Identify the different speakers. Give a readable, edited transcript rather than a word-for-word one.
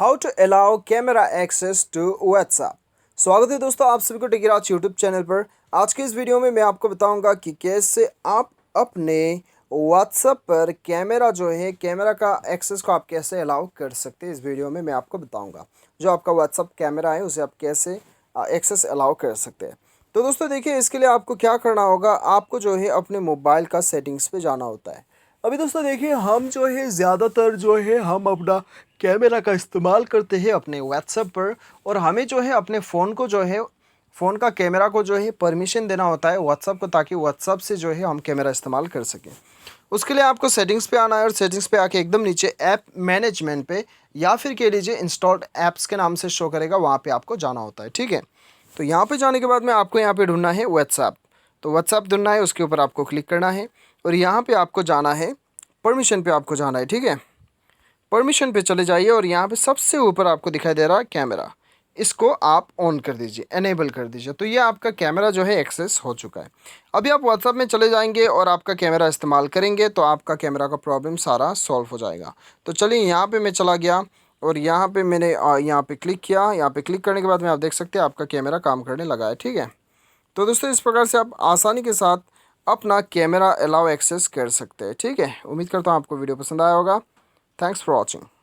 Speaker 1: How to allow camera access to WhatsApp. स्वागत है दोस्तों आप सभी को टेकीराज यूट्यूब चैनल पर। आज के इस वीडियो में मैं आपको बताऊंगा कि कैसे आप अपने व्हाट्सएप पर कैमरा का एक्सेस को आप कैसे अलाउ कर सकते हैं। इस वीडियो में मैं आपको बताऊंगा जो आपका व्हाट्सएप कैमरा है उसे आप कैसे एक्सेस अलाउ कर सकते हैं। तो दोस्तों देखिए, इसके लिए आपको क्या करना होगा, आपको जो है अपने मोबाइल का सेटिंग्स पे जाना होता है। अभी दोस्तों देखिए, हम जो है ज़्यादातर जो है हम अपना कैमरा का इस्तेमाल करते हैं अपने व्हाट्सएप पर, और हमें जो है अपने फ़ोन को जो है फ़ोन का कैमरा को जो है परमिशन देना होता है व्हाट्सएप को, ताकि व्हाट्सएप से जो है हम कैमरा इस्तेमाल कर सकें। उसके लिए आपको सेटिंग्स पे आना है, और सेटिंग्स पे आके एकदम नीचे ऐप मैनेजमेंट पे, या फिर कह लीजिए इंस्टॉल्ड ऐप्स के नाम से शो करेगा, वहाँ पे आपको जाना होता है। ठीक है, तो यहाँ पे जाने के बाद में आपको यहाँ पे ढूंढना है व्हाट्सएप। तो व्हाट्सएप ढूंढना है, उसके ऊपर आपको क्लिक करना है और यहाँ पे आपको जाना है परमिशन पे आपको जाना है। ठीक है, परमिशन पे चले जाइए और यहाँ पे सबसे ऊपर आपको दिखाई दे रहा है कैमरा, इसको आप ऑन कर दीजिए, एनेबल कर दीजिए। तो ये आपका कैमरा जो है एक्सेस हो चुका है। अभी आप व्हाट्सएप में चले जाएंगे और आपका कैमरा इस्तेमाल करेंगे तो आपका कैमरा का प्रॉब्लम सारा सॉल्व हो जाएगा। तो चलिए, यहाँ पे मैं चला गया और यहाँ पे मैंने यहाँ पे क्लिक किया। यहाँ पे क्लिक करने के बाद में आप देख सकते हैं आपका कैमरा काम करने लगा है। ठीक है, तो दोस्तों इस प्रकार से आप आसानी के साथ अपना कैमरा अलाउ एक्सेस कर सकते हैं। ठीक है, उम्मीद करता हूँ आपको वीडियो पसंद आया होगा। Thanks for watching.